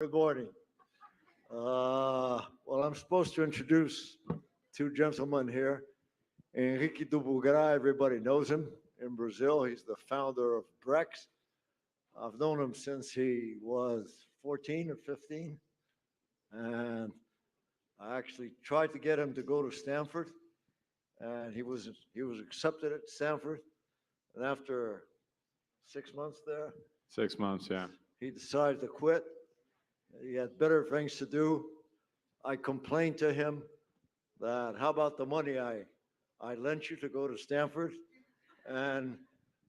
Good morning. Well, I'm supposed to introduce two gentlemen here. Henrique Dubugras, everybody knows him in Brazil. He's the founder of Brex. I've known him since he was 14 or 15, and I actually tried to get him to go to Stanford, and he was accepted at Stanford. And after 6 months there, 6 months, yeah. he decided to quit. He had better things to do. I complained to him that, how about the money I lent you to go to Stanford? And,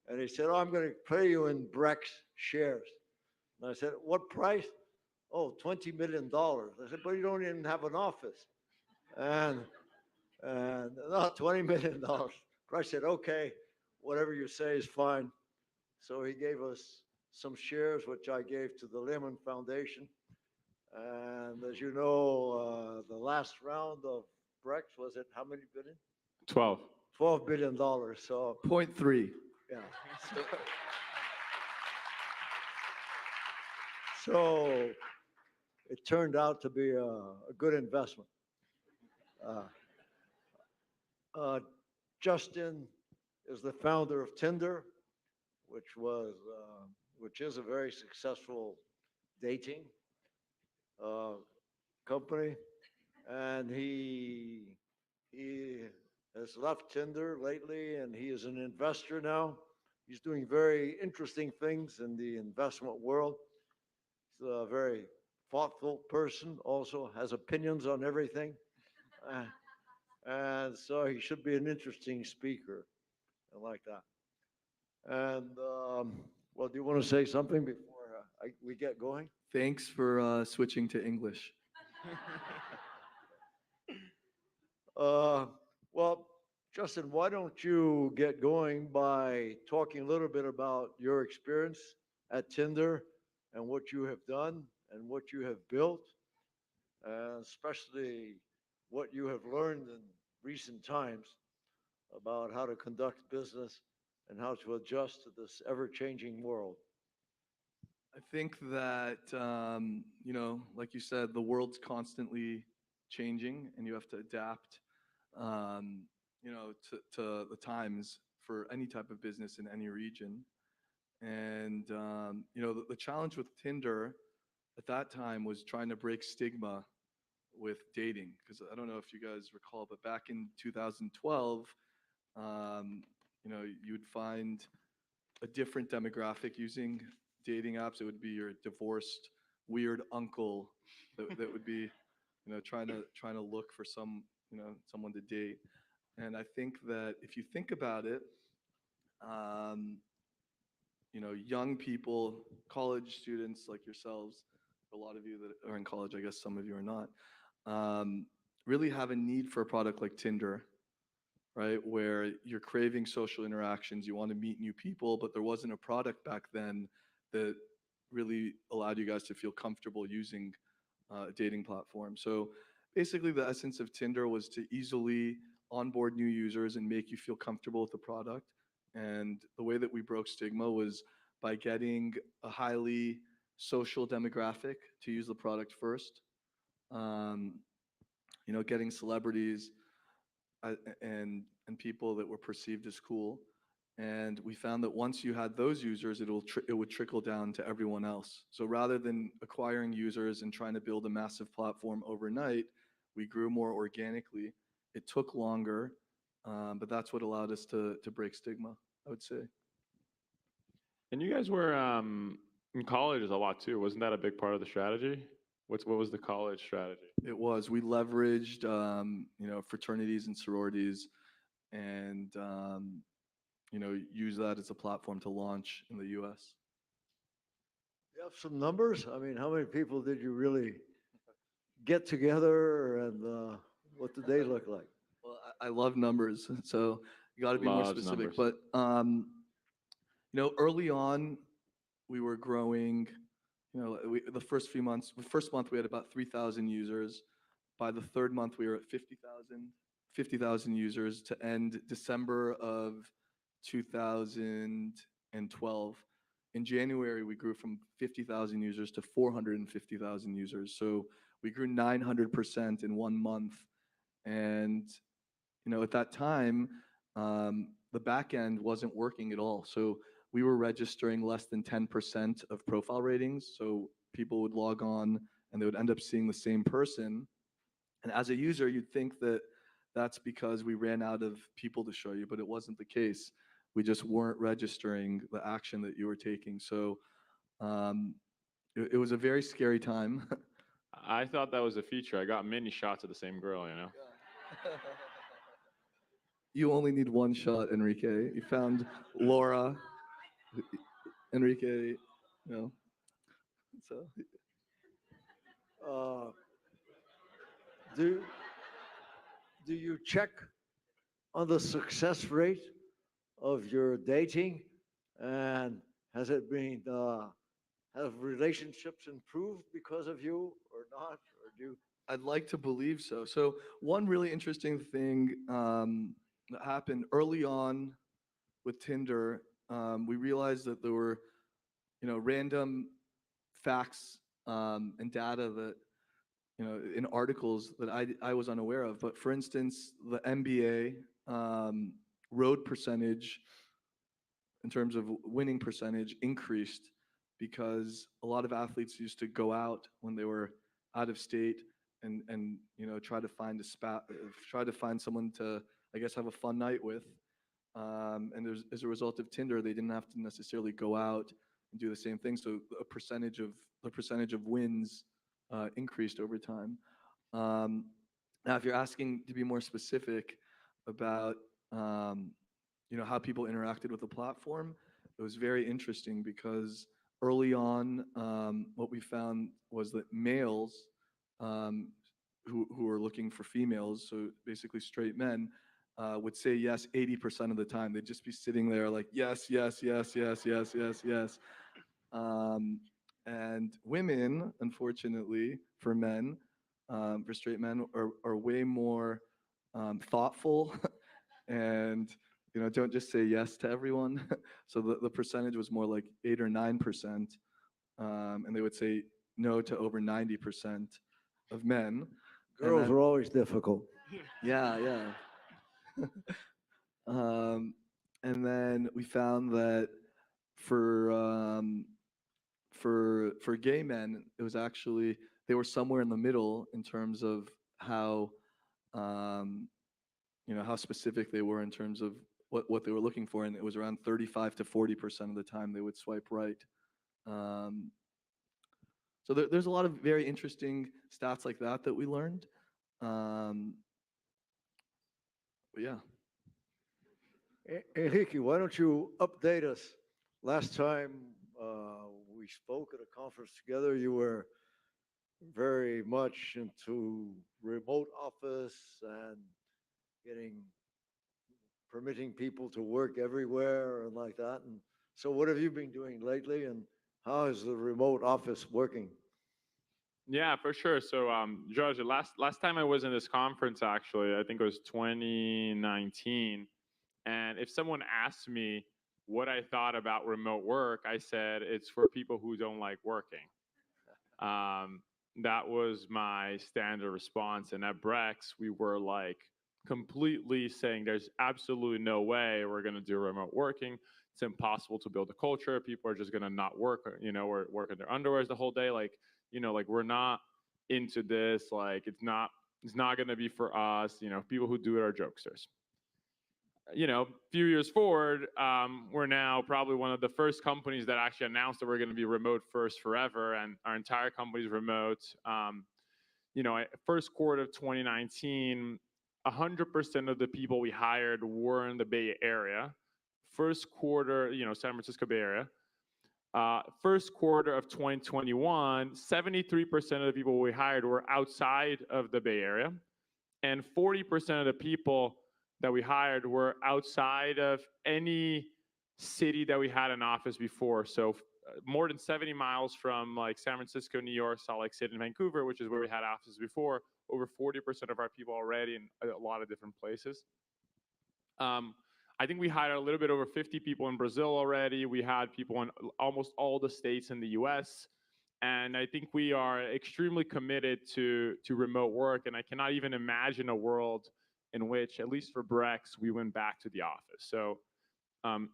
and he said, oh, I'm going to pay you in Brex shares. And I said, what price? Oh, $20 million. I said, but you don't even have an office. And, and no, $20 million. Price said, okay, whatever you say is fine. So he gave us some shares, which I gave to the Lemann Foundation. And as you know, the last round of Brex was at how many billion? 12. $12 billion. So, Point three. yeah. So it turned out to be a good investment. Uh, uh, Justin is the founder of Tinder, which is a very successful dating uh, company, and he has left Tinder lately, and he is an investor now. He's doing very interesting things in the investment world. He's a very thoughtful person, also has opinions on everything, uh, and so he should be an interesting speaker. I like that. And well, do you want to say something before we get going? Thanks for switching to English. Uh, well, Justin, why don't you get going by talking a little bit about your experience at Tinder and what you have done and what you have built, and especially what you have learned in recent times about how to conduct business and how to adjust to this ever-changing world. I think that, like you said, the world's constantly changing and you have to adapt, to the times for any type of business in any region. And, the challenge with Tinder at that time was trying to break stigma with dating. Because I don't know if you guys recall, but back in 2012, you would find a different demographic using dating apps. It would be your divorced weird uncle that would be, trying to look for someone to date. And I think that if you think about it, young people, college students like yourselves, a lot of you that are in college, I guess some of you are not, really have a need for a product like Tinder, right? Where you're craving social interactions, you want to meet new people, but there wasn't a product back then that really allowed you guys to feel comfortable using a dating platform. So basically the essence of Tinder was to easily onboard new users and make you feel comfortable with the product. And the way that we broke stigma was by getting a highly social demographic to use the product first. Getting celebrities and people that were perceived as cool. And we found that once you had those users, it would trickle down to everyone else. So rather than acquiring users and trying to build a massive platform overnight, we grew more organically. It took longer, but that's what allowed us to break stigma, I would say. And you guys were in college a lot too. Wasn't that a big part of the strategy? What was the college strategy? It was. We leveraged, fraternities and sororities, and use that as a platform to launch in the U.S. You have some numbers? I mean, how many people did you really get together, and what did they look like? Well, I love numbers, so you got to be more Loves specific. numbers. But early on, we were growing. The first month we had about 3,000 users. By the third month, we were at 50,000 users to end December of 2012. in January, we grew from 50,000 users to 450,000 users. So we grew 900% in 1 month. And, you know, at that time, the back end wasn't working at all. So we were registering less than 10% of profile ratings. So people would log on and they would end up seeing the same person. And as a user, you'd think that that's because we ran out of people to show you, but it wasn't the case. We just weren't registering the action that you were taking. So it was a very scary time. I thought that was a feature. I got many shots of the same girl, you know? You only need one shot, Enrique. You found Laura, Enrique, you know. So Do you check on the success rate of your dating, and has it been have relationships improved because of you or not, or do? I'd like to believe so. So one really interesting thing that happened early on with Tinder, we realized that there were, you know, random facts and data that, you know, in articles that I was unaware of. But for instance, the NBA road percentage in terms of winning percentage increased because a lot of athletes used to go out when they were out of state and you know, try to find someone to, I guess, have a fun night with. And as a result of Tinder, they didn't have to necessarily go out and do the same thing. So the percentage of wins increased over time. Now, if you're asking to be more specific about you know, how people interacted with the platform, it was very interesting because early on, what we found was that males who were looking for females, so basically straight men, would say yes 80% of the time. They'd just be sitting there like, yes, yes, yes, yes, yes, yes, yes. And women, unfortunately, for men, for straight men, are way more thoughtful and, you know, don't just say yes to everyone. So the percentage was more like 8 or 9%, and they would say no to over 90% of men. Girls are always difficult. Yeah, yeah. And then we found that for gay men, it was actually, they were somewhere in the middle in terms of how you know, how specific they were in terms of what they were looking for, and it was around 35 to 40% of the time they would swipe right. So there's a lot of very interesting stats like that we learned. But yeah. Henrique, why don't you update us? Last time we spoke at a conference together, you were very much into remote office and permitting people to work everywhere and like that. And so what have you been doing lately, and how is the remote office working? Yeah, for sure. So, George, last time I was in this conference, actually, I think it was 2019. And if someone asked me what I thought about remote work, I said it's for people who don't like working. That was my standard response. And at Brex, we were like completely saying there's absolutely no way we're going to do remote working. It's impossible to build a culture. People are just going to not work, you know, or work in their underwears the whole day. Like, you know, like we're not into this. Like it's not going to be for us. You know, people who do it are jokesters. You know, a few years forward, we're now probably one of the first companies that actually announced that we're going to be remote first forever, and our entire company is remote. You know, first quarter of 2019, 100% of the people we hired were in the Bay Area. First quarter, you know, San Francisco Bay Area. First quarter of 2021, 73% of the people we hired were outside of the Bay Area, and 40% of the people that we hired were outside of any city that we had an office before. So more than 70 miles from like San Francisco, New York, Salt Lake City, and Vancouver, which is where we had offices before. Over 40% of our people already in a lot of different places. I think we hired a little bit over 50 people in Brazil already. We had people in almost all the states in the US. And I think we are extremely committed to remote work. And I cannot even imagine a world in which, at least for Brex, we went back to the office. So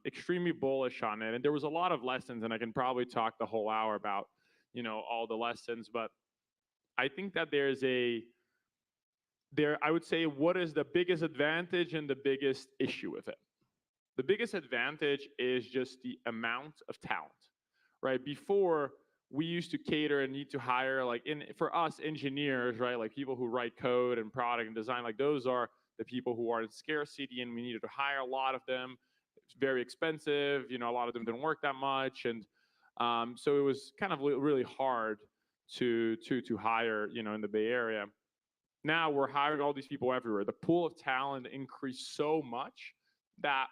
extremely bullish on it. And there was a lot of lessons, and I can probably talk the whole hour about, all the lessons. But I think that I would say, what is the biggest advantage and the biggest issue with it? The biggest advantage is just the amount of talent, right? Before, we used to cater and need to hire, for us, engineers, right? Like people who write code and product and design, like those are the people who are in scarcity, and we needed to hire a lot of them. It's very expensive. A lot of them didn't work that much. And so it was kind of really hard to hire, in the Bay Area. Now we're hiring all these people everywhere. The pool of talent increased so much that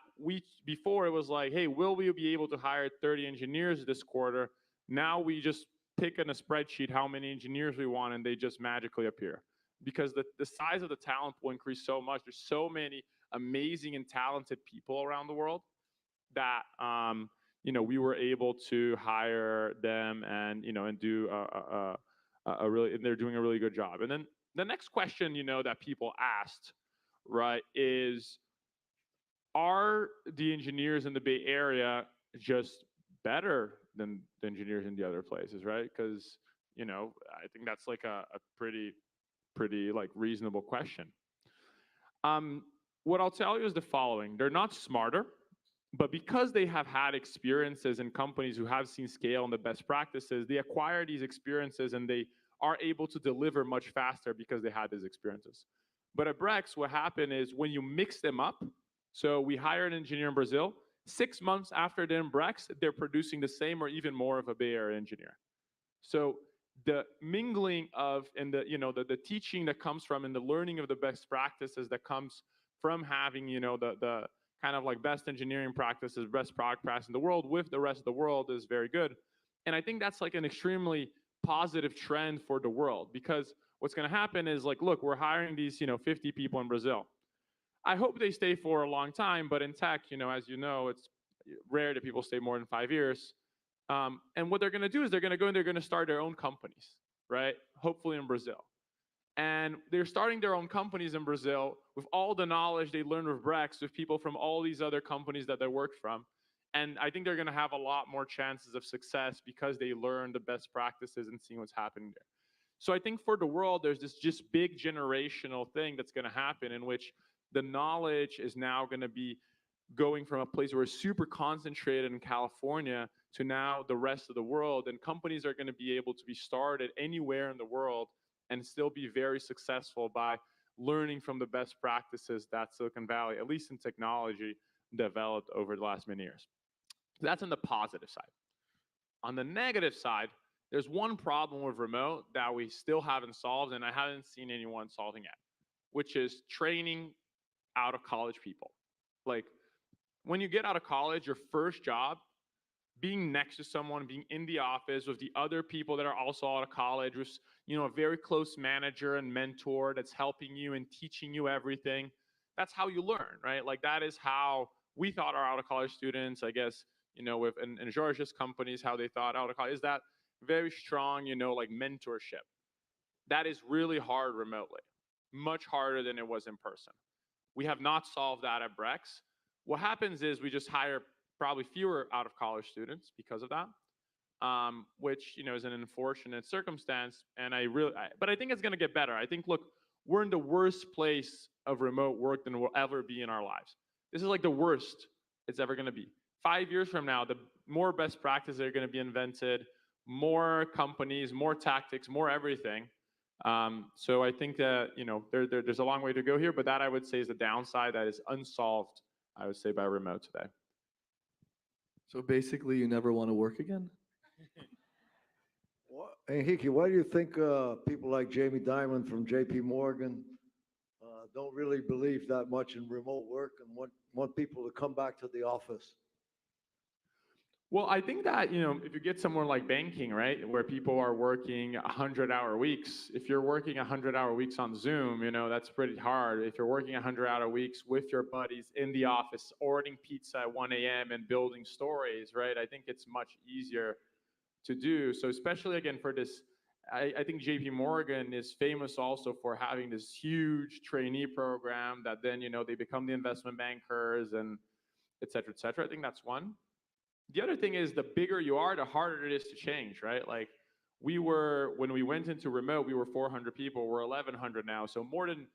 before it was like, hey, will we be able to hire 30 engineers this quarter? Now we just pick in a spreadsheet how many engineers we want, and they just magically appear. Because the size of the talent pool increased so much. There's so many amazing and talented people around the world that we were able to hire them and and do and they're doing a really good job. And then the next question that people asked, right, is, are the engineers in the Bay Area just better than the engineers in the other places, right? Because I think that's like a pretty like reasonable question. What I'll tell you is the following: they're not smarter, but because they have had experiences in companies who have seen scale and the best practices, they acquire these experiences and they are able to deliver much faster because they had these experiences. But at Brex, what happened is when you mix them up, so we hire an engineer in Brazil, 6 months after they're in Brex, they're producing the same or even more of a Bay Area engineer. So the mingling of and the teaching that comes from and the learning of the best practices that comes from having the kind of like best engineering practices, best product practice in the world with the rest of the world is very good. And I think that's like an extremely positive trend for the world, because what's going to happen is like, look, we're hiring these 50 people in Brazil. I hope they stay for a long time, but in tech, as you know, it's rare that people stay more than 5 years. And what they're going to do is they're going to go and they're going to start their own companies, right? Hopefully in Brazil. And they're starting their own companies in Brazil with all the knowledge they learned with Brex, with people from all these other companies that they worked from. And I think they're going to have a lot more chances of success because they learned the best practices and seeing what's happening there. So I think for the world, there's this just big generational thing that's going to happen in which the knowledge is now going to be going from a place where it's super concentrated in California to now the rest of the world. And companies are going to be able to be started anywhere in the world and still be very successful by learning from the best practices that Silicon Valley, at least in technology, developed over the last many years. That's on the positive side. On the negative side, there's one problem with remote that we still haven't solved, and I haven't seen anyone solving it, which is training out of college people. Like, when you get out of college, your first job, being next to someone, being in the office with the other people that are also out of college, with a very close manager and mentor that's helping you and teaching you everything, that's how you learn, right? Like, that is how we thought our out of college students, I guess, with in Jorge's companies, how they thought out of college, is that very strong, like mentorship. That is really hard remotely, much harder than it was in person. We have not solved that at Brex. What happens is we just hire probably fewer out of college students because of that, which is an unfortunate circumstance. And but I think it's going to get better. I think, look, we're in the worst place of remote work than we'll ever be in our lives. This is like the worst it's ever going to be. 5 years from now, the more best practices are going to be invented, more companies, more tactics, more everything. So I think that there's a long way to go here, but that I would say is the downside that is unsolved, I would say, by remote today. So basically, you never want to work again? Henrique, why do you think people like Jamie Dimon from JP Morgan don't really believe that much in remote work and want people to come back to the office? Well, I think that, if you get somewhere like banking, right, where people are working 100-hour weeks, if you're working 100-hour weeks on Zoom, that's pretty hard. If you're working 100-hour weeks with your buddies in the office, ordering pizza at 1 a.m. and building stories, right, I think it's much easier to do. So especially, again, for this, I think JP Morgan is famous also for having this huge trainee program that then, they become the investment bankers and et cetera, et cetera. I think that's one. The other thing is the bigger you are, the harder it is to change, right? Like when we went into remote, we were 400 people, we're 1,100 now. So more than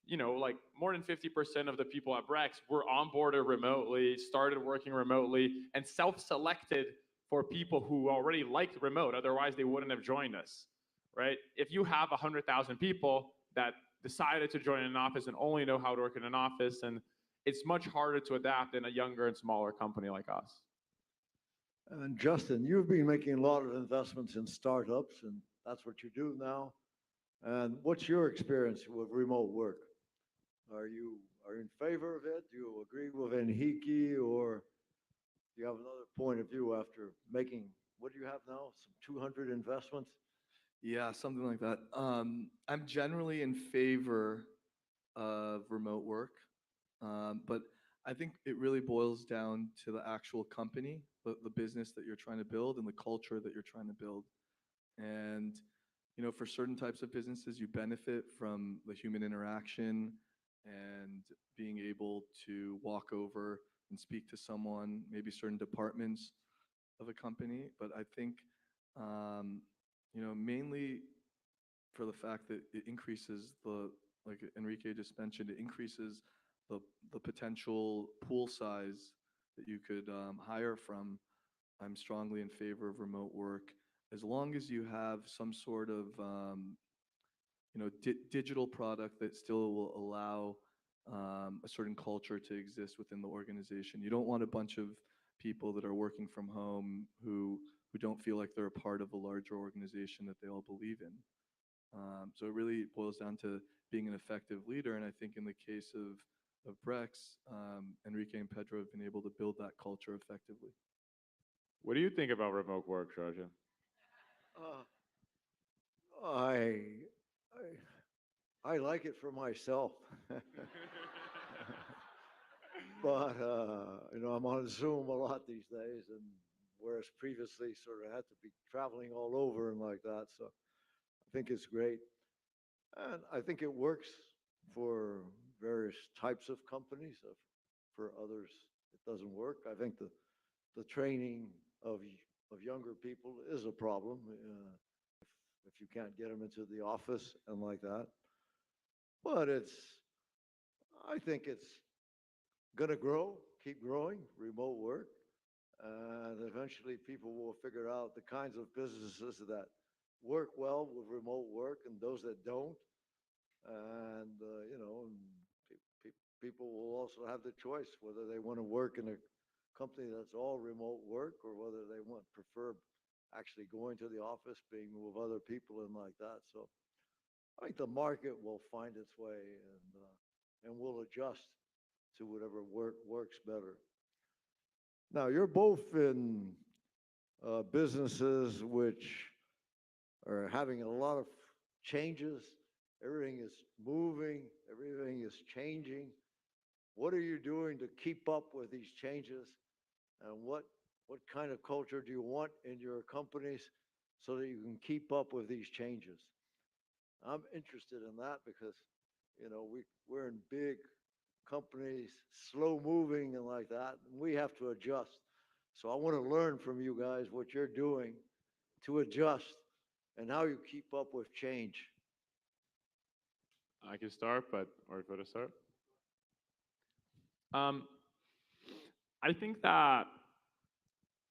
50% of the people at Brex were onboarded remotely, started working remotely, and self-selected for people who already liked remote. Otherwise, they wouldn't have joined us, right? If you have 100,000 people that decided to join an office and only know how to work in an office, and it's much harder to adapt in a younger and smaller company like us. And Justin, you've been making a lot of investments in startups, and that's what you do now. And what's your experience with remote work? Are you in favor of it? Do you agree with Henrique, or do you have another point of view after making, what do you have now, some 200 investments? Yeah, something like that. I'm generally in favor of remote work, but I think it really boils down to the actual company, the business that you're trying to build, and the culture that you're trying to build. And for certain types of businesses, you benefit from the human interaction and being able to walk over and speak to someone, maybe certain departments of a company. But I think, mainly for the fact that it increases like Henrique just mentioned, it increases the potential pool size that you could hire from. I'm strongly in favor of remote work, as long as you have some sort of digital product that still will allow a certain culture to exist within the organization. You don't want a bunch of people that are working from home who don't feel like they're a part of a larger organization that they all believe in. So it really boils down to being an effective leader. And I think in the case of Brex, Henrique and Pedro have been able to build that culture effectively. What do you think about remote work, Jorge? I like it for myself. But I'm on Zoom a lot these days, and whereas previously sort of had to be traveling all over and like that. So I think it's great. And I think it works for various types of companies. For others, it doesn't work. I think the training of younger people is a problem if you can't get them into the office and like that. But I think it's going to grow, keep growing, remote work. And eventually people will figure out the kinds of businesses that work well with remote work and those that don't. And, people will also have the choice whether they want to work in a company that's all remote work or whether they prefer actually going to the office, being with other people and like that. So I think the market will find its way and will adjust to whatever works better. Now, you're both in businesses which are having a lot of changes. Everything is moving, everything is changing. What are you doing to keep up with these changes? And what kind of culture do you want in your companies so that you can keep up with these changes? I'm interested in that because, we're in big companies, slow moving and like that, and we have to adjust. So I want to learn from you guys what you're doing to adjust and how you keep up with change. I can start, or if you want to start? I think that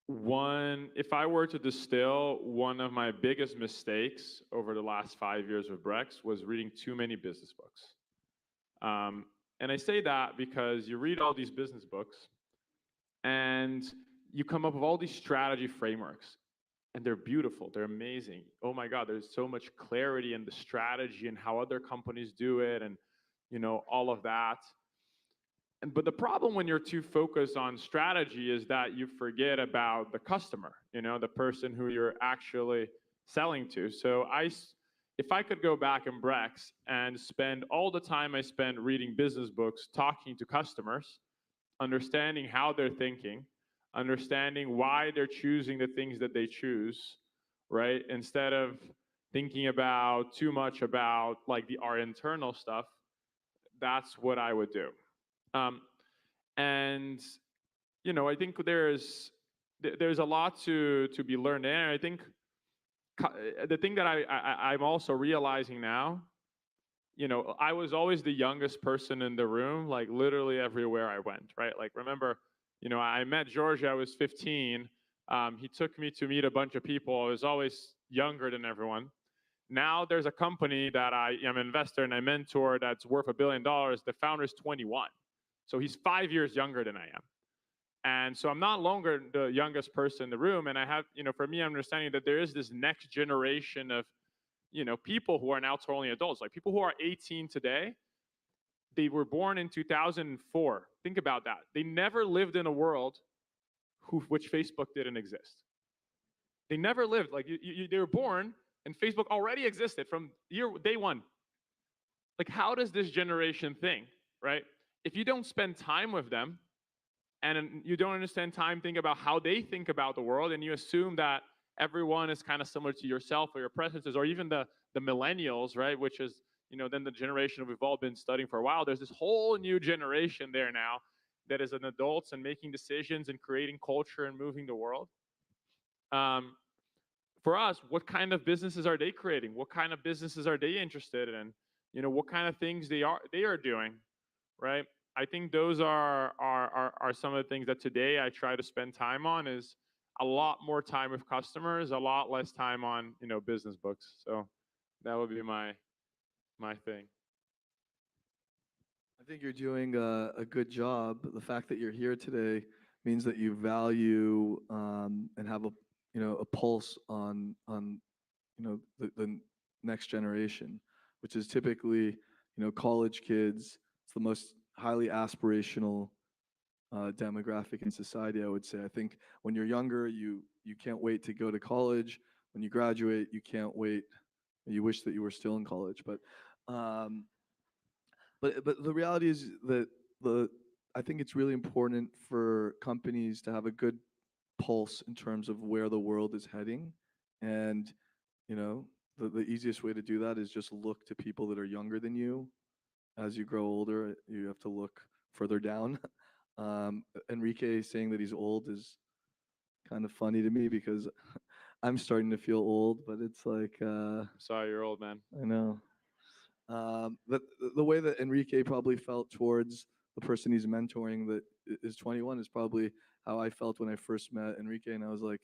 if I were to distill, one of my biggest mistakes over the last 5 years with Brex was reading too many business books. And I say that because you read all these business books and you come up with all these strategy frameworks, and they're beautiful, they're amazing. Oh my God, there's so much clarity in the strategy and how other companies do it and all of that. But the problem when you're too focused on strategy is that you forget about the customer, the person who you're actually selling to. So if I could go back in Brex and spend all the time I spend reading business books, talking to customers, understanding how they're thinking, understanding why they're choosing the things that they choose, right? Instead of thinking about too much about like our internal stuff, that's what I would do. And I think there's a lot to be learned there. I think the thing that I'm also realizing now, I was always the youngest person in the room, like literally everywhere I went, right? Like remember, I met George, I was 15. He took me to meet a bunch of people. I was always younger than everyone. Now there's a company that I am an investor and I mentor that's worth $1 billion. The founder is 21. So he's 5 years younger than I am. And so I'm not longer the youngest person in the room. And I have, for me, I'm understanding that there is this next generation of, people who are now totally adults, like people who are 18 today, they were born in 2004. Think about that. They never lived in a world which Facebook didn't exist. They never lived, like they were born and Facebook already existed from day one. Like, how does this generation think, right? If you don't spend time with them and you don't understand time, think about how they think about the world, and you assume that everyone is kind of similar to yourself or your preferences, or even the millennials, right? Which is, then the generation we've all been studying for a while. There's this whole new generation there now that is an adults and making decisions and creating culture and moving the world. For us, what kind of businesses are they creating? What kind of businesses are they interested in? What kind of things they are doing, right? I think those are some of the things that today I try to spend time on, is a lot more time with customers, a lot less time on business books. So that would be my thing. I think you're doing a good job. The fact that you're here today means that you value and have a pulse on the next generation, which is typically college kids. It's the most highly aspirational demographic in society, I would say. I think when you're younger, you can't wait to go to college. When you graduate, you can't wait. You wish that you were still in college, but the reality is that I think it's really important for companies to have a good pulse in terms of where the world is heading, and the easiest way to do that is just look to people that are younger than you. As you grow older, you have to look further down. Enrique saying that he's old is kind of funny to me because I'm starting to feel old, but it's like Sorry, you're old, man. I know. But the way that Enrique probably felt towards the person he's mentoring that is 21 is probably how I felt when I first met Enrique, and I was like,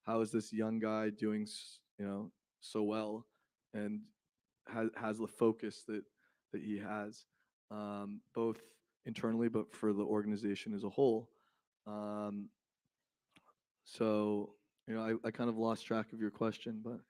how is this young guy doing, so well, and has the focus that he has, both internally but for the organization as a whole. So I kind of lost track of your question, but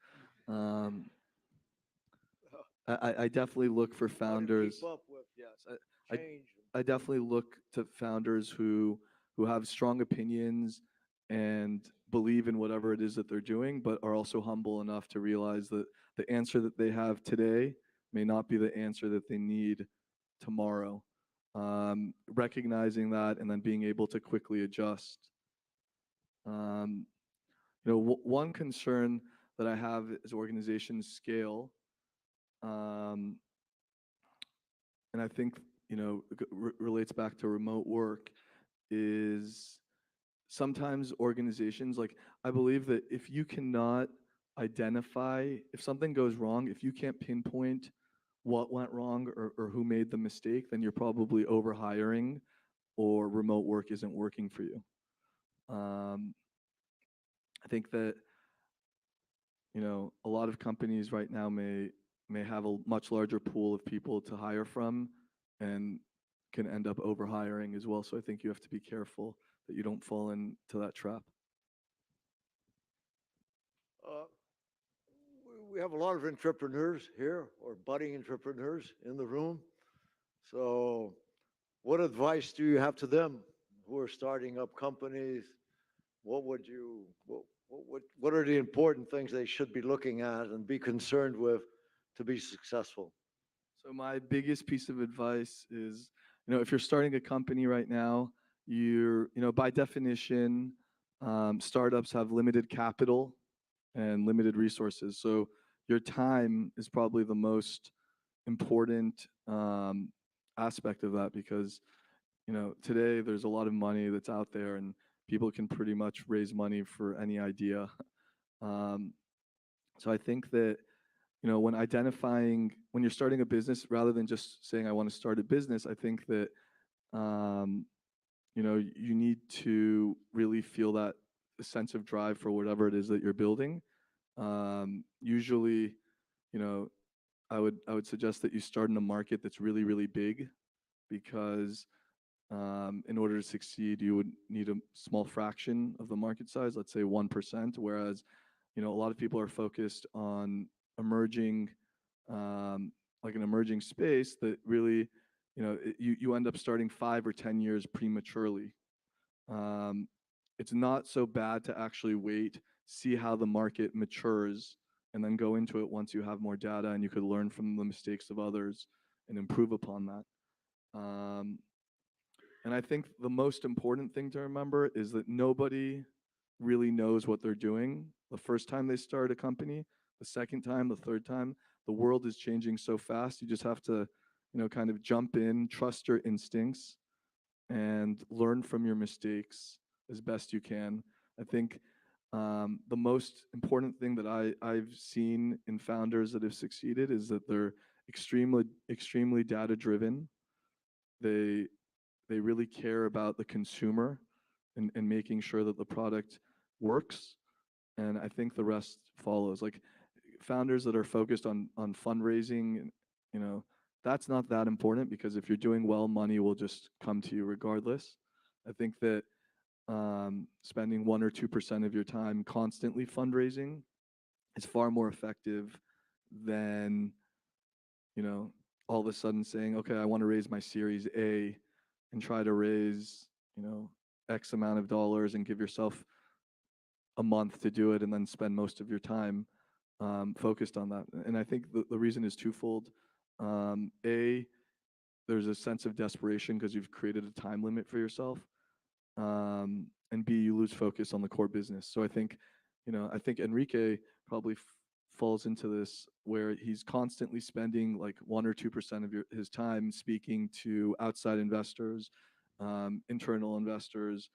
I definitely look for founders. Keep up with Yes, change. I definitely look to founders who have strong opinions and believe in whatever it is that they're doing, but are also humble enough to realize that the answer that they have today may not be the answer that they need tomorrow. Recognizing that and then being able to quickly adjust. One concern that I have as organizations scale, and I think relates back to remote work, is sometimes organizations, like, I believe that if you cannot identify, if something goes wrong, if you can't pinpoint what went wrong or who made the mistake, then you're probably overhiring or remote work isn't working for you. I think that a lot of companies right now may have a much larger pool of people to hire from and can end up overhiring as well. So I think you have to be careful that you don't fall into that trap. We have a lot of entrepreneurs here, or budding entrepreneurs in the room. So what advice do you have to them who are starting up companies? What would you, what are the important things they should be looking at and be concerned with to be successful? So my biggest piece of advice is, if you're starting a company right now, by definition, startups have limited capital and limited resources. So your time is probably the most important aspect of that because, today there's a lot of money that's out there and people can pretty much raise money for any idea. So I think that, when you're starting a business, rather than just saying, I want to start a business, I think that, you need to really feel that sense of drive for whatever it is that you're building. Usually, I would suggest that you start in a market that's really, really big because in order to succeed, you would need a small fraction of the market size, let's say 1%, whereas, a lot of people are focused on emerging, like an emerging space that really, you end up starting 5 or 10 years prematurely. It's not so bad to actually wait, see how the market matures, and then go into it once you have more data and you could learn from the mistakes of others and improve upon that. And I think the most important thing to remember is that nobody really knows what they're doing the first time they start a company, the second time, the third time. The world is changing so fast. You just have to, kind of jump in, trust your instincts, and learn from your mistakes as best you can. I think the most important thing that I've seen in founders that have succeeded is that they're extremely data driven. They really care about the consumer and making sure that the product works. And I think the rest follows. Like founders that are focused on fundraising, that's not that important because if you're doing well, money will just come to you regardless. I think that spending 1 or 2% of your time constantly fundraising is far more effective than, all of a sudden saying, okay, I want to raise my Series A and try to raise, X amount of dollars and give yourself a month to do it and then spend most of your time focused on that. And I think the reason is twofold. A, there's a sense of desperation because you've created a time limit for yourself. And B, you lose focus on the core business. So I think Enrique probably falls into this where he's constantly spending like 1 or 2% of his time speaking to outside investors, internal investors.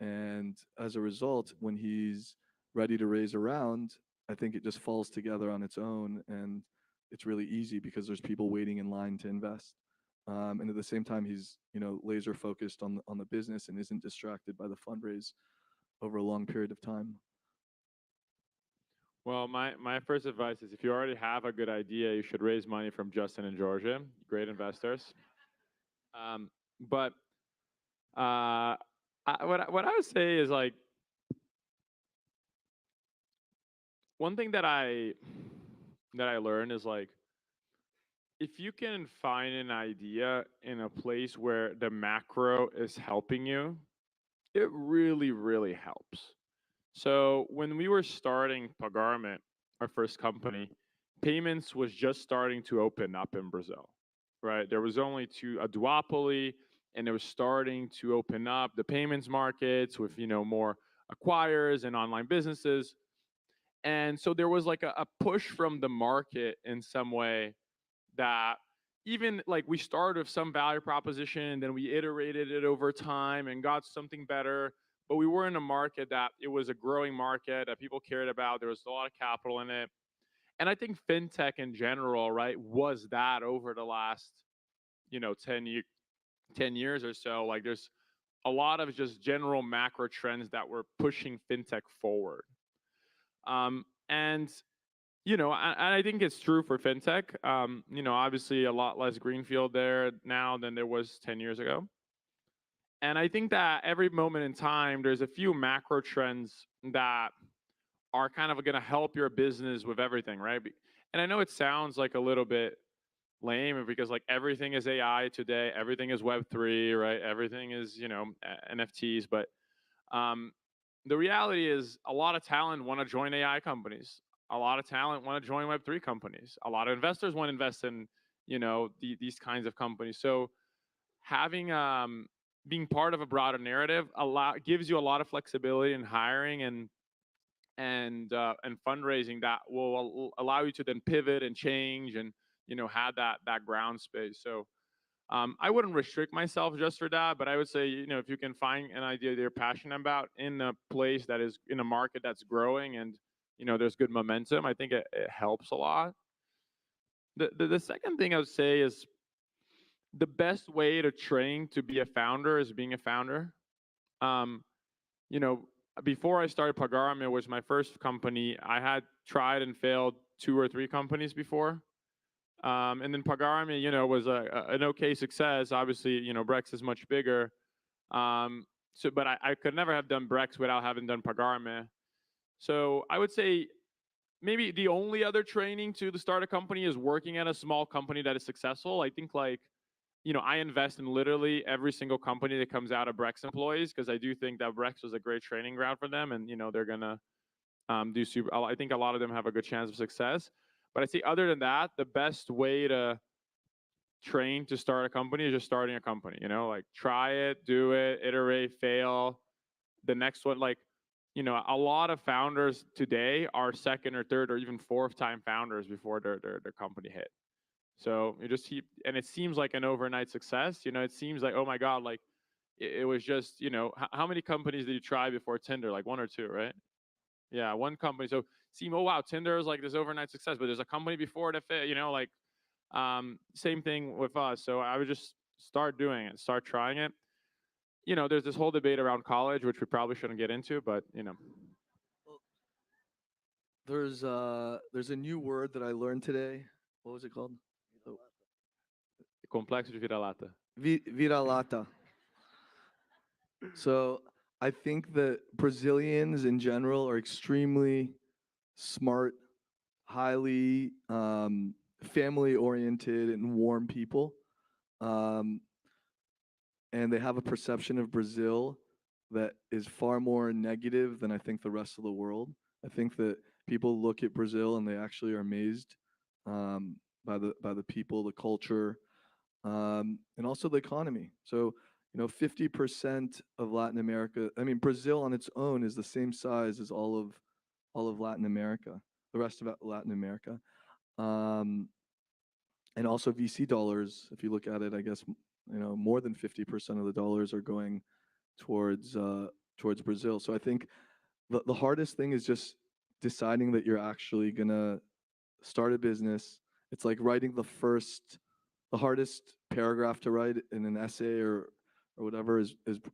And as a result, when he's ready to raise a round, I think it just falls together on its own. And it's really easy because there's people waiting in line to invest. And at the same time, he's laser focused on the business and isn't distracted by the fundraise over a long period of time. Well, my first advice is if you already have a good idea, you should raise money from Justin and Georgia, great investors. But what I would say is like one thing that I learned is like if you can find an idea in a place where the macro is helping you, it really, really helps. So when we were starting Pagarment, our first company, payments was just starting to open up in Brazil, right? There was only a duopoly, and it was starting to open up the payments markets with more acquirers and online businesses. And so there was like a push from the market in some way that even like we started with some value proposition, then we iterated it over time and got something better. But we were in a market that it was a growing market that people cared about. There was a lot of capital in it. And I think fintech in general, right, was that over the last, 10 years or so. Like there's a lot of just general macro trends that were pushing fintech forward. And I think it's true for fintech. Obviously a lot less greenfield there now than there was 10 years ago. And I think that every moment in time, there's a few macro trends that are kind of going to help your business with everything, right? And I know it sounds like a little bit lame because like everything is AI today, everything is Web3, right? Everything is, NFTs. But the reality is a lot of talent want to join AI companies. A lot of talent want to join Web3 companies. A lot of investors want to invest in, these kinds of companies. So having being part of a broader narrative gives you a lot of flexibility in hiring and fundraising that will allow you to then pivot and change and have that ground space. So I wouldn't restrict myself just for that, but I would say if you can find an idea that you're passionate about in a place that is in a market that's growing and there's good momentum, I think it helps a lot. The second thing I would say is the best way to train to be a founder is being a founder. You know, before I started Pagarme, which was my first company, I had tried and failed 2 or 3 companies before. And then Pagarme, was an okay success. Obviously, Brex is much bigger. But I could never have done Brex without having done Pagarme. So I would say maybe the only other training to start a company is working at a small company that is successful. I think I invest in literally every single company that comes out of Brex employees because I do think that Brex was a great training ground for them, and they're gonna do super. I think a lot of them have a good chance of success. But I say other than that, the best way to train to start a company is just starting a company. Like try it, do it, iterate, fail. The next one, a lot of founders today are second or third or even fourth time founders before their company hit. So you just keep, and it seems like an overnight success. It seems like, oh my God, like it was just, how many companies did you try before Tinder? Like 1 or 2, right? Yeah, 1 company. So oh wow, Tinder is like this overnight success, but there's a company before it fit, same thing with us. So I would just start doing it, start trying it. There's this whole debate around college, which we probably shouldn't get into, but There's a new word that I learned today. What was it called? complexo de vira-lata. Vira-lata. So I think that Brazilians in general are extremely smart, highly family-oriented and warm people. And they have a perception of Brazil that is far more negative than I think the rest of the world. I think that people look at Brazil and they actually are amazed by the people, the culture, and also the economy. So 50% of Latin America. I mean, Brazil on its own is the same size as all of Latin America, the rest of Latin America, and also VC dollars. If you look at it, I guess more than 50% of the dollars are going towards Brazil. So I think the hardest thing is just deciding that you're actually gonna start a business. It's like writing the hardest paragraph to write in an essay or whatever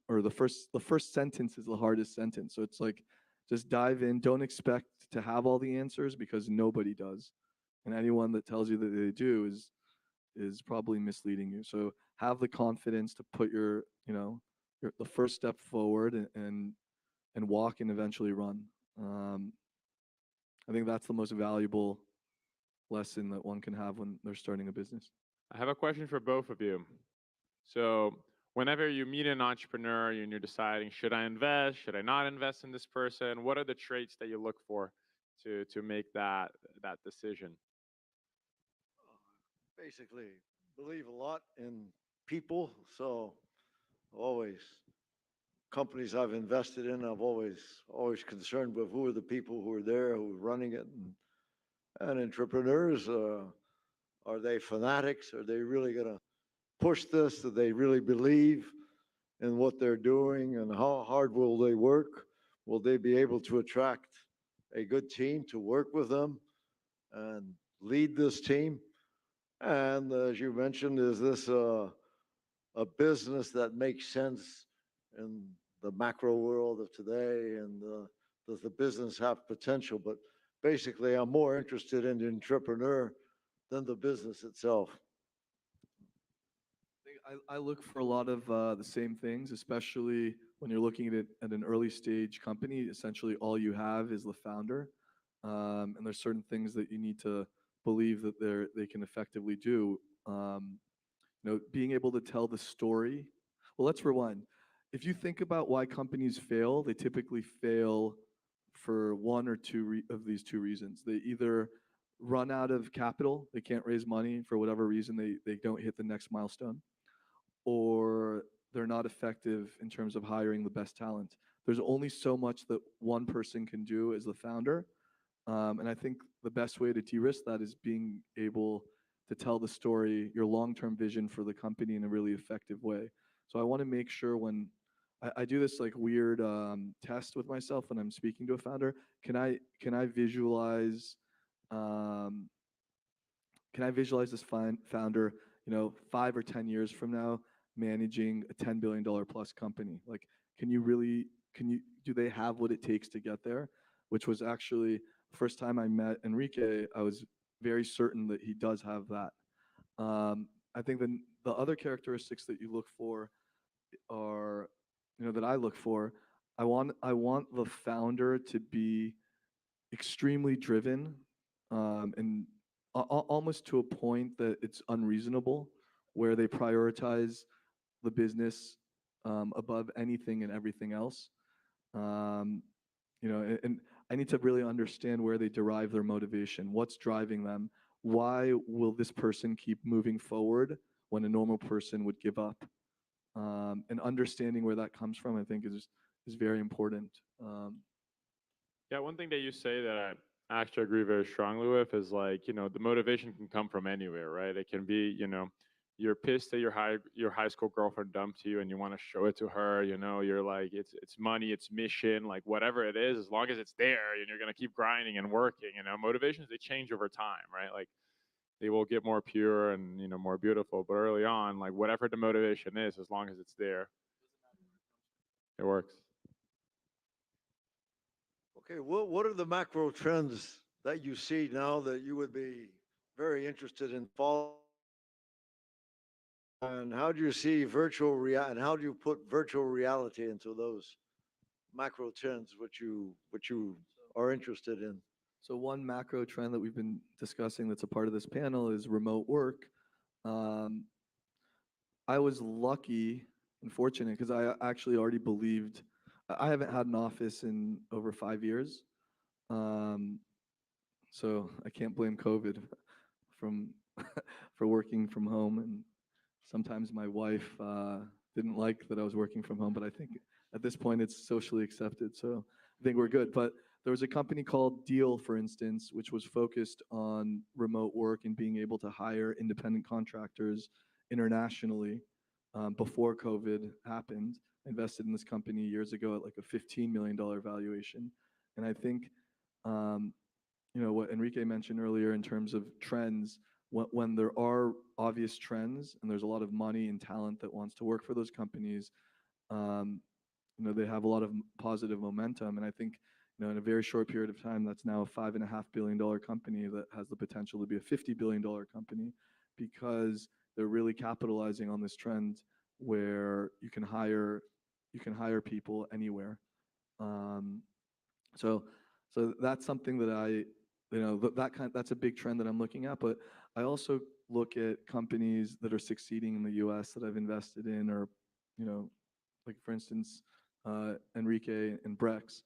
or the first sentence is the hardest sentence. So it's like just dive in. Don't expect to have all the answers because nobody does, and anyone that tells you that they do is probably misleading you. So have the confidence to put the first step forward and walk and eventually run. I think that's the most valuable lesson that one can have when they're starting a business. I have a question for both of you. So whenever you meet an entrepreneur and you're deciding, should I invest, should I not invest in this person? What are the traits that you look for to make that decision? Basically, believe a lot in people. So always companies I've invested in, I've always concerned with who are the people who are there, who are running it, and entrepreneurs. Are they fanatics? Are they really going to push this? Do they really believe in what they're doing? And how hard will they work? Will they be able to attract a good team to work with them and lead this team? And as you mentioned, is this a business that makes sense in the macro world of today? And does the business have potential? But basically, I'm more interested in the entrepreneur than the business itself. I look for a lot of the same things, especially when you're looking at an early stage company. Essentially, all you have is the founder, and there's certain things that you need to believe that they can effectively do. Being able to tell the story. Well, let's rewind. If you think about why companies fail, they typically fail for one or two of these two reasons. They either run out of capital, they can't raise money for whatever reason, they don't hit the next milestone, or they're not effective in terms of hiring the best talent. There's only so much that one person can do as the founder. And I think the best way to de-risk that is being able to tell the story, your long-term vision for the company in a really effective way. So I want to make sure when I do this like weird test with myself when I'm speaking to a founder, can I visualize this founder, 5 or 10 years from now, managing a $10 billion plus company? Like, do they have what it takes to get there? Which was actually the first time I met Henrique, I was very certain that he does have that. I think the other characteristics that you look for are, that I look for, I want the founder to be extremely driven, and almost to a point that it's unreasonable, where they prioritize the business above anything and everything else. And I need to really understand where they derive their motivation, what's driving them, why will this person keep moving forward when a normal person would give up? And understanding where that comes from, I think, is very important. Yeah, one thing that you say that I actually agree very strongly with is like, the motivation can come from anywhere, right? It can be, you're pissed that your high school girlfriend dumped you and you want to show it to her, you're like, it's money, it's mission, like whatever it is, as long as it's there and you're going to keep grinding and working, motivations, they change over time, right? Like they will get more pure and, more beautiful, but early on, like whatever the motivation is, as long as it's there, it works. Okay, what are the macro trends that you see now that you would be very interested in following? And how do you see and how do you put virtual reality into those macro trends which you are interested in? So one macro trend that we've been discussing that's a part of this panel is remote work. I was lucky and fortunate because I actually already believed. I haven't had an office in over 5 years, so I can't blame COVID from for working from home. And sometimes my wife didn't like that I was working from home, but I think at this point it's socially accepted, so I think we're good. But there was a company called Deal, for instance, which was focused on remote work and being able to hire independent contractors internationally before COVID happened. I invested in this company years ago at like a $15 million valuation. And I think, what Henrique mentioned earlier in terms of trends, when there are obvious trends and there's a lot of money and talent that wants to work for those companies, they have a lot of positive momentum. And I think, in a very short period of time, that's now a $5.5 billion company that has the potential to be a $50 billion company, because they're really capitalizing on this trend where you can hire people anywhere. So that's something that that's a big trend that I'm looking at. But I also look at companies that are succeeding in the U.S. that I've invested in, or like for instance, Henrique and Brex.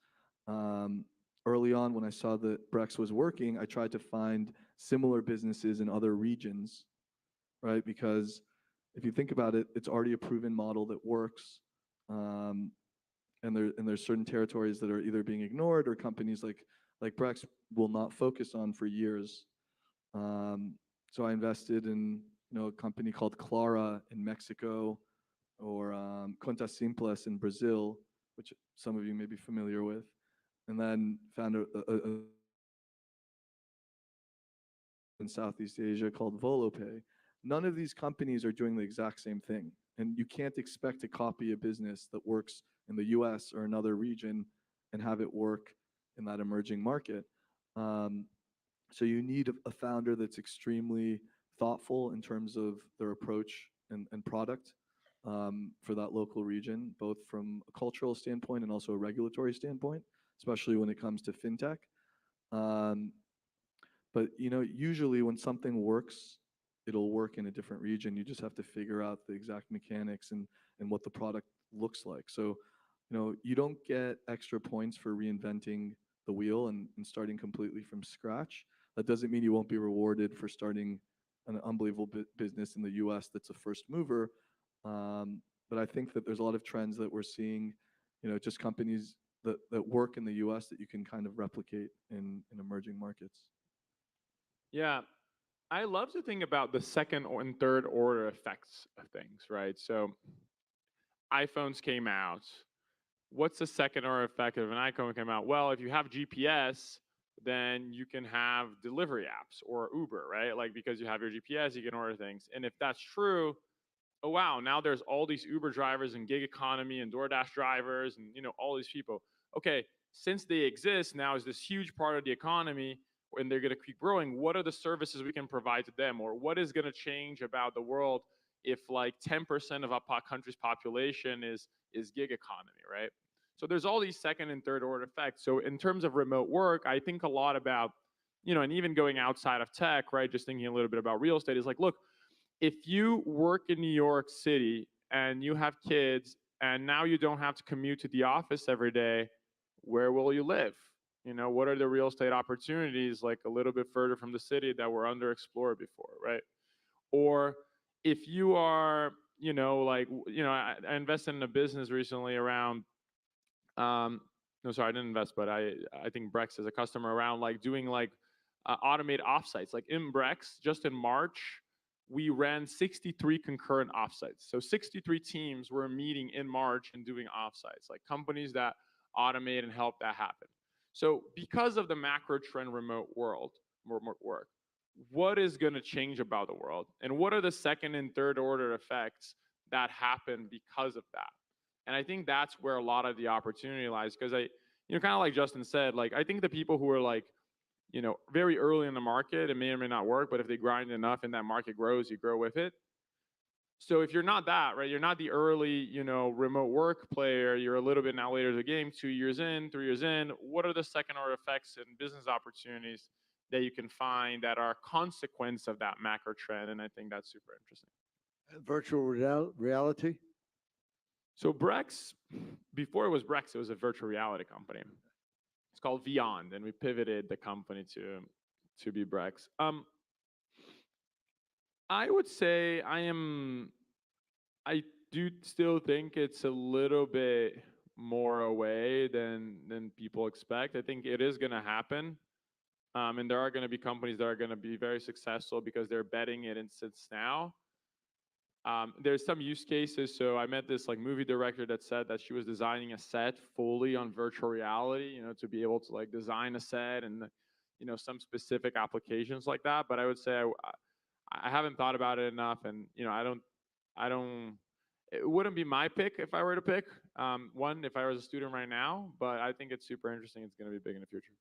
Early on, when I saw that Brex was working, I tried to find similar businesses in other regions, right? Because if you think about it, it's already a proven model that works, and there's certain territories that are either being ignored or companies like Brex will not focus on for years. So I invested in a company called Clara in Mexico, or Conta Simples in Brazil, which some of you may be familiar with, and then found in Southeast Asia called VoloPay. None of these companies are doing the exact same thing, and you can't expect to copy a business that works in the US or another region and have it work in that emerging market. So you need a founder that's extremely thoughtful in terms of their approach and product for that local region, both from a cultural standpoint and also a regulatory standpoint, especially when it comes to fintech. But usually when something works, it'll work in a different region. You just have to figure out the exact mechanics and what the product looks like. So, you don't get extra points for reinventing the wheel and starting completely from scratch. That doesn't mean you won't be rewarded for starting an unbelievable business in the US that's a first mover. But I think that there's a lot of trends that we're seeing, just companies that work in the US that you can kind of replicate in emerging markets. Yeah, I love to think about the second and third order effects of things, right? So iPhones came out. What's the second order effect of an iPhone came out? Well, if you have GPS, then you can have delivery apps or Uber, right? Like because you have your GPS, you can order things. And if that's true, oh wow, now there's all these Uber drivers and gig economy and DoorDash drivers and all these people. Okay, since they exist, now is this huge part of the economy and they're going to keep growing. What are the services we can provide to them, or what is going to change about the world if like 10% of our country's population is gig economy, right? So there's all these second and third order effects. So in terms of remote work, I think a lot about, and even going outside of tech, right? Just thinking a little bit about real estate is like, look, if you work in New York City and you have kids and now you don't have to commute to the office every day, where will you live? What are the real estate opportunities like a little bit further from the city that were underexplored before, right? Or if you are, I invested in a business recently around, no, sorry, I didn't invest, but I think Brex is a customer around like doing like automate offsites. Like in Brex, just in March, we ran 63 concurrent offsites. So 63 teams were meeting in March and doing offsites, like companies that automate and help that happen. So because of the macro trend remote work, what is going to change about the world? And what are the second and third order effects that happen because of that? And I think that's where a lot of the opportunity lies, because kind of like Justin said, like I think the people who are like, very early in the market, it may or may not work, but if they grind enough and that market grows, you grow with it. So if you're not that, right, you're not the early, remote work player, you're a little bit now later in the game, 2 years in, 3 years in, what are the second order effects and business opportunities that you can find that are a consequence of that macro trend? And I think that's super interesting. Virtual reality? So Brex, before it was Brex, it was a virtual reality company. It's called Beyond, and we pivoted the company to be Brex. I would say I do still think it's a little bit more away than people expect. I think it is going to happen. And there are going to be companies that are going to be very successful because they're betting it in since now. There's some use cases. So I met this like movie director that said that she was designing a set fully on virtual reality, to be able to like design a set and, some specific applications like that. But I would say I haven't thought about it enough, and I don't. It wouldn't be my pick if I were to pick one if I was a student right now. But I think it's super interesting. It's going to be big in the future.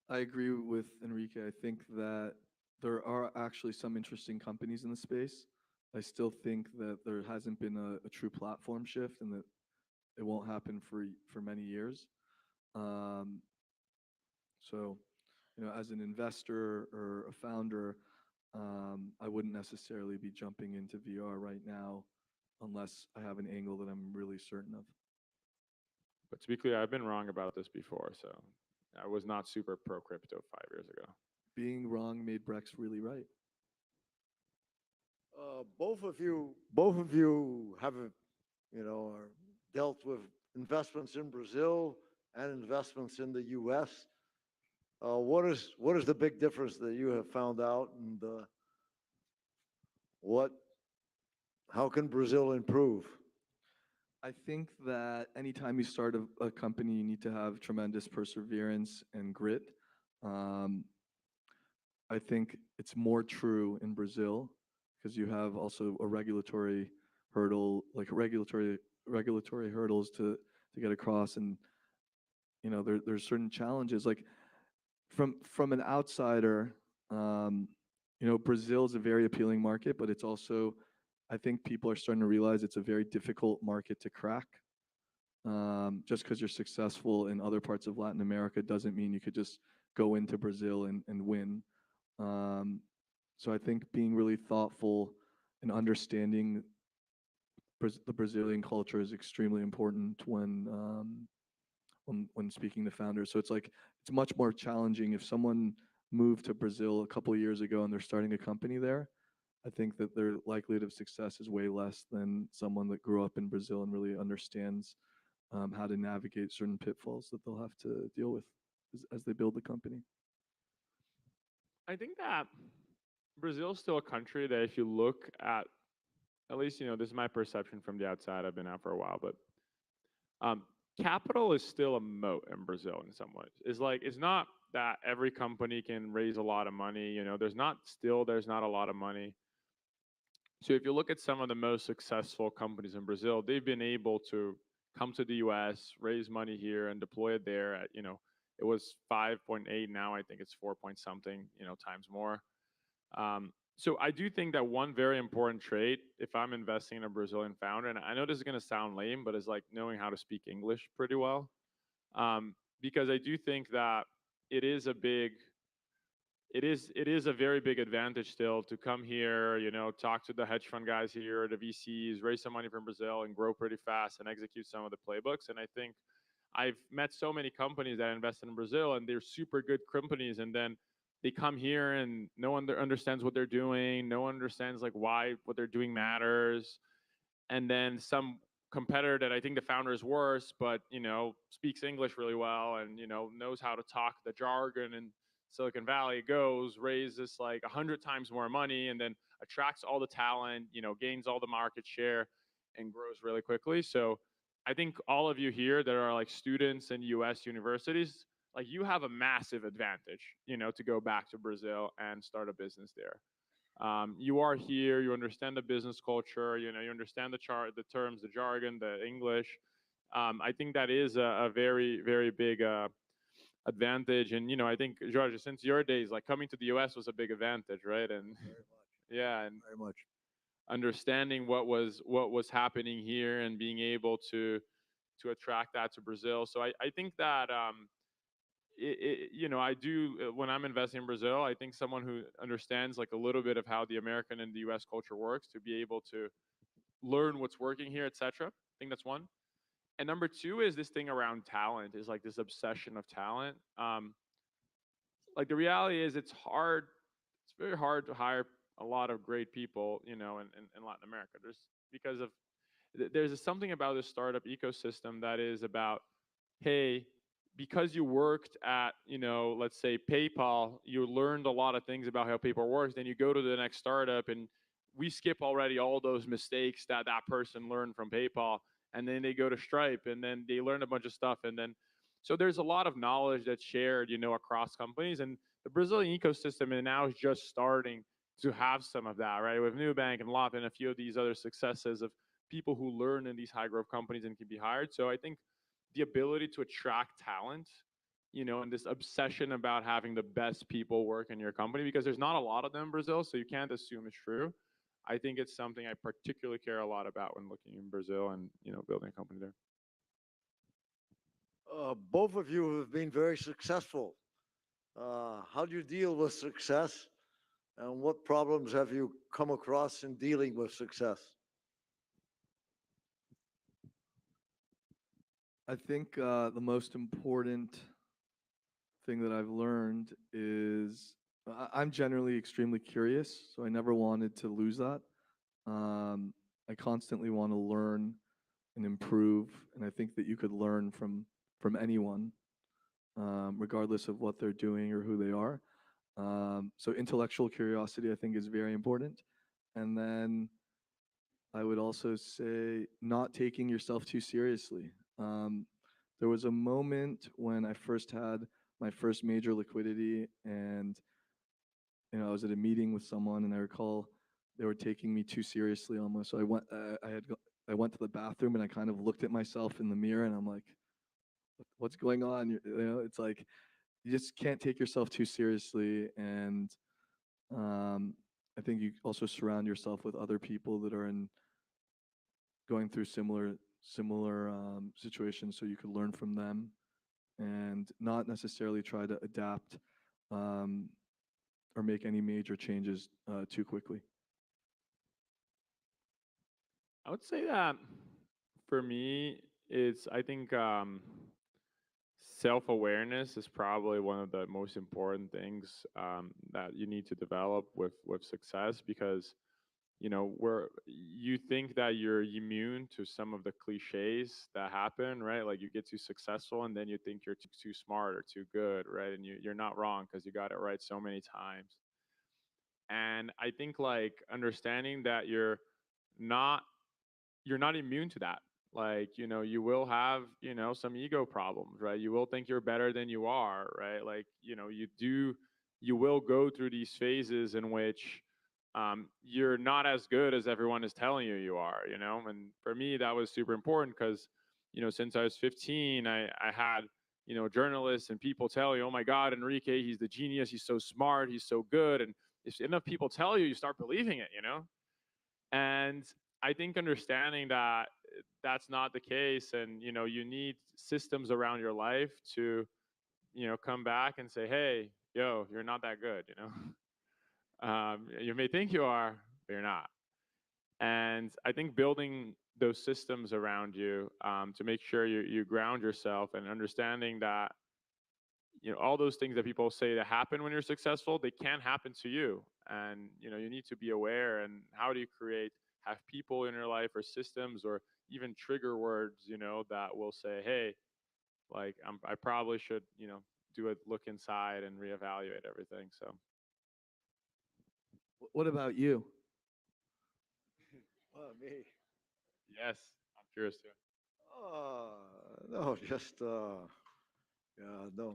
I agree with Enrique. I think that there are actually some interesting companies in the space. I still think that there hasn't been a true platform shift, and that it won't happen for many years. So, as an investor or a founder, I wouldn't necessarily be jumping into VR right now unless I have an angle that I'm really certain of. But to be clear, I've been wrong about this before, so I was not super pro crypto 5 years ago. Being wrong made Brex really right. Both of you have, are dealt with investments in Brazil and investments in the U.S. What is the big difference that you have found out, and how can Brazil improve? I think that anytime you start a company, you need to have tremendous perseverance and grit. I think it's more true in Brazil because you have also a regulatory hurdle, like regulatory hurdles to get across, and there's certain challenges. Like from an outsider, Brazil is a very appealing market, but it's also, I think people are starting to realize it's a very difficult market to crack. Just because you're successful in other parts of Latin America doesn't mean you could just go into Brazil and win. So I think being really thoughtful and understanding the Brazilian culture is extremely important when speaking to founders. So it's like it's much more challenging if someone moved to Brazil a couple of years ago and they're starting a company there. I think that their likelihood of success is way less than someone that grew up in Brazil and really understands how to navigate certain pitfalls that they'll have to deal with as they build the company. I think that Brazil is still a country that if you look at least, this is my perception from the outside. I've been out for a while, but capital is still a moat in Brazil in some ways. It's not that every company can raise a lot of money. There's not a lot of money. So if you look at some of the most successful companies in Brazil, they've been able to come to the US, raise money here, and deploy it there at, it was 5.8, now I think it's 4 point something, times more. So I do think that one very important trait, if I'm investing in a Brazilian founder, and I know this is going to sound lame, but it's like knowing how to speak English pretty well. Because I do think that it is a very big advantage still to come here, talk to the hedge fund guys here, the VCs, raise some money from Brazil and grow pretty fast and execute some of the playbooks. And I think I've met so many companies that invested in Brazil and they're super good companies, and then they come here and no one understands what they're doing. No one understands why what they're doing matters. And then some competitor that I think the founder is worse, but speaks English really well and knows how to talk the jargon in Silicon Valley, raises 100 times more money, and then attracts all the talent, gains all the market share, and grows really quickly. So I think all of you here that are students in U.S. universities, you have a massive advantage, to go back to Brazil and start a business there. You are here, you understand the business culture, you understand the terms, the jargon, the English. I think that is a very, very big advantage. And, I think, Jorge, since your days, coming to the US was a big advantage, right? And Very much. yeah, and Very much. understanding what was happening here and being able to attract that to Brazil. So I think that I do when I'm investing in Brazil, I think someone who understands a little bit of how the American and the U.S. culture works to be able to learn what's working here, etc. I think that's one. And number two is this thing around talent, is this obsession of talent. The reality is it's hard. It's very hard to hire a lot of great people, in Latin America. There's something about this startup ecosystem that is about, hey, because you worked at, let's say PayPal, you learned a lot of things about how PayPal works. Then you go to the next startup and we skip already all those mistakes that person learned from PayPal. And then they go to Stripe and then they learn a bunch of stuff. And then, so there's a lot of knowledge that's shared, across companies. And the Brazilian ecosystem and now is just starting to have some of that, right? With Nubank and Lop and a few of these other successes of people who learn in these high growth companies and can be hired. So I think the ability to attract talent, and this obsession about having the best people work in your company, because there's not a lot of them in Brazil, so you can't assume it's true. I think it's something I particularly care a lot about when looking in Brazil and, building a company there. Both of you have been very successful. How do you deal with success, and what problems have you come across in dealing with success? I think the most important thing that I've learned is I'm generally extremely curious, so I never wanted to lose that. I constantly want to learn and improve, and I think that you could learn from anyone, regardless of what they're doing or who they are. So intellectual curiosity, I think, is very important. And then I would also say not taking yourself too seriously. There was a moment when I first had my first major liquidity, and I was at a meeting with someone, and I recall they were taking me too seriously almost. So I went to the bathroom and I kind of looked at myself in the mirror, and I'm like, "What's going on?" It's like you just can't take yourself too seriously, and I think you also surround yourself with other people that are going through similar situations, so you could learn from them. and not necessarily try to adapt or make any major changes too quickly? I would say that for me, I think self-awareness is probably one of the most important things that you need to develop with success, because where you think that you're immune to some of the cliches that happen, right? Like you get too successful and then you think you're too smart or too good, right? And you're not wrong because you got it right so many times. And I think like understanding that not you're not immune to that. Like, you will have, some ego problems, right? You will think you're better than you are, right? Like, you will go through these phases in which you're not as good as everyone is telling you are, And for me, that was super important because, since I was 15, I had, journalists and people tell you, oh my God, Enrique, he's the genius. He's so smart. He's so good. And if enough people tell you, you start believing it, And I think understanding that that's not the case, and you need systems around your life to come back and say, hey, yo, you're not that good, you may think you are, but you're not. And I think building those systems around you to make sure you ground yourself, and understanding that all those things that people say that happen when you're successful, they can happen to you. And you need to be aware. And how do you have people in your life or systems or even trigger words that will say, hey, like I probably should do a look inside and reevaluate everything. So What about you? Well, me. yes, I'm curious too. No, just yeah,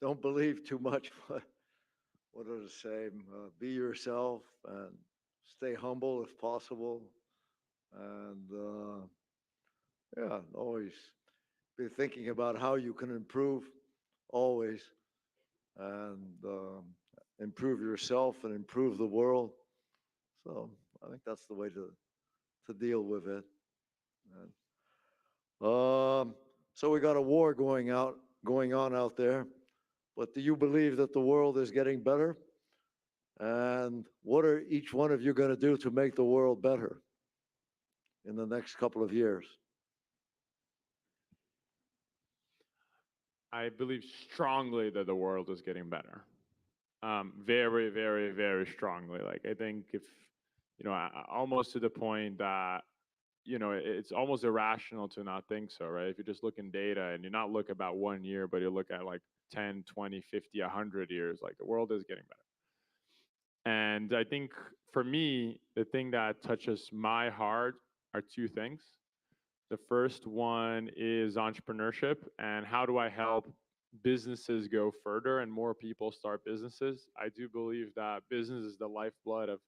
don't believe too much what are the same. Be yourself and stay humble if possible, and yeah, always be thinking about how you can improve, always, and improve yourself and improve the world. So I think that's the way to deal with it. And, so we got a war going on out there, but do you believe that the world is getting better? And what are each one of you going to do to make the world better in the next couple of years? I believe strongly that the world is getting better. Very, very, very strongly. Like I think if almost to the point that it's almost irrational to not think so, right? If you just look in data and you not look about 1 year, but you look at like 10, 20, 50, 100 years, like the world is getting better. And I think for me, the thing that touches my heart are two things. The first one is entrepreneurship, and how do I help businesses go further and more people start businesses? I do believe that business is the lifeblood of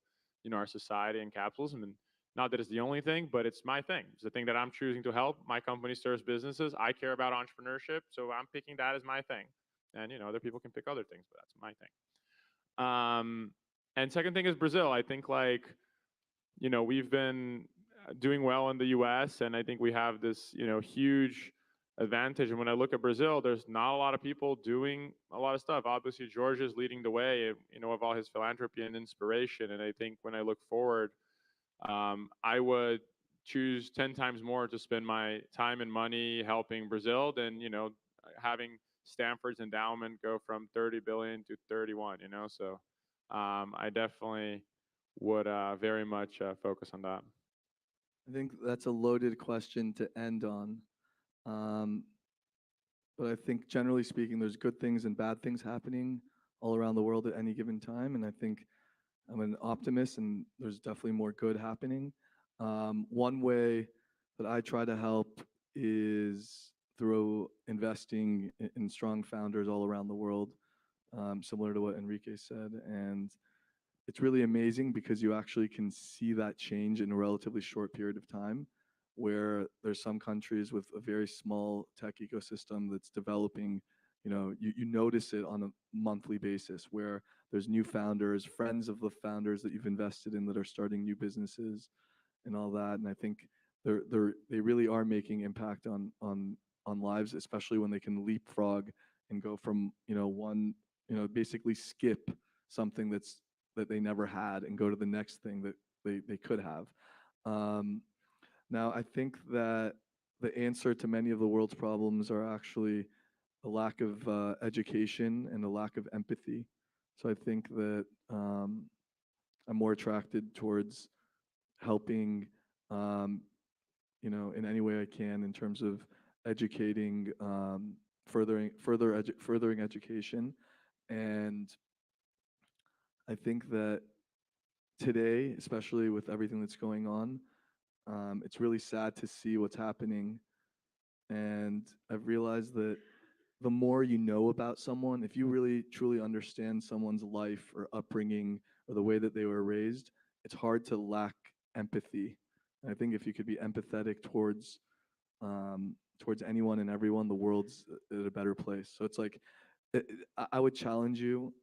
our society and capitalism, and not that it's the only thing, but it's my thing. It's the thing that I'm choosing to help. My company serves businesses. I care about entrepreneurship, so I'm picking that as my thing. And other people can pick other things, but that's my thing. And second thing is Brazil. I think like we've been doing well in the U.S. and I think we have this huge advantage. And when I look at Brazil, there's not a lot of people doing a lot of stuff. Obviously, George is leading the way, of all his philanthropy and inspiration. And I think when I look forward, I would choose 10 times more to spend my time and money helping Brazil than having Stanford's endowment go from 30 billion to 31. So I definitely would very much focus on that. I think that's a loaded question to end on. But I think generally speaking, there's good things and bad things happening all around the world at any given time. And I think I'm an optimist and there's definitely more good happening. One way that I try to help is through investing in strong founders all around the world, similar to what Enrique said. And it's really amazing because you actually can see that change in a relatively short period of time, where there's some countries with a very small tech ecosystem that's developing. You notice it on a monthly basis, where there's new founders, friends of the founders that you've invested in that are starting new businesses and all that. And I think they really are making impact on on lives, especially when they can leapfrog and go from, one, basically skip something that they never had and go to the next thing that they could have. Now, I think that the answer to many of the world's problems are actually a lack of education and a lack of empathy. So I think that I'm more attracted towards helping, in any way I can in terms of educating, furthering education. And I think that today, especially with everything that's going on, it's really sad to see what's happening. And I've realized that the more you know about someone, if you really truly understand someone's life or upbringing or the way that they were raised, it's hard to lack empathy. And I think if you could be empathetic towards anyone and everyone, the world's at a better place. So it's like, I would challenge you,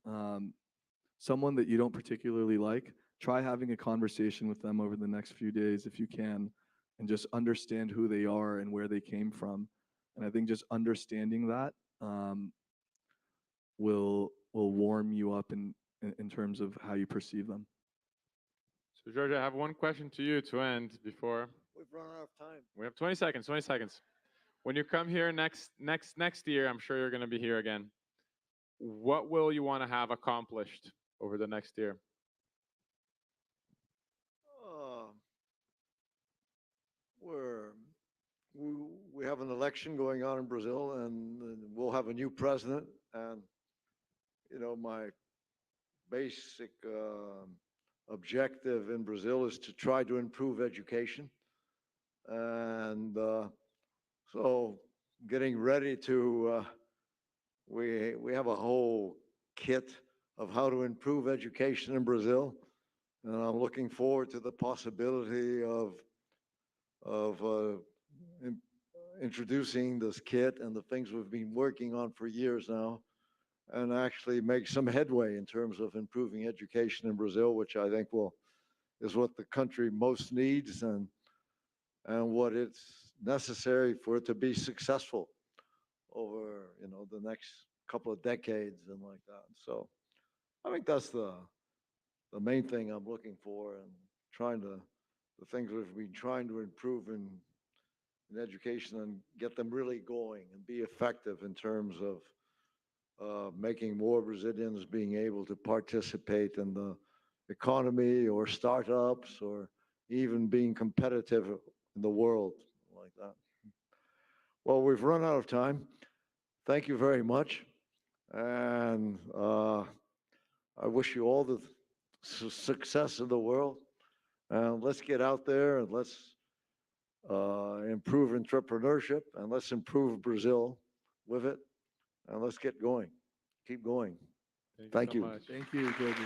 someone that you don't particularly like, try having a conversation with them over the next few days if you can, and just understand who they are and where they came from. And I think just understanding that will warm you up in terms of how you perceive them. So, George, I have one question to you to end before. We've run out of time. We have 20 seconds, 20 seconds. When you come here next year, I'm sure you're going to be here again. What will you want to have accomplished over the next year? We have an election going on in Brazil, and we'll have a new president. And my basic objective in Brazil is to try to improve education. And so getting ready to, we have a whole kit of how to improve education in Brazil. And I'm looking forward to the possibility of introducing this kit and the things we've been working on for years now, and actually make some headway in terms of improving education in Brazil, which I think is what the country most needs and what it's necessary for it to be successful over the next couple of decades and like that. So I think that's the main thing I'm looking for, and the things we've been trying to improve in education and get them really going and be effective in terms of making more Brazilians being able to participate in the economy or startups or even being competitive in the world like that. Well, we've run out of time. Thank you very much. And I wish you all the success in the world. And let's get out there and let's improve entrepreneurship, and let's improve Brazil with it, and let's get going. Keep going. Thank you. So much. Thank you, Georgie.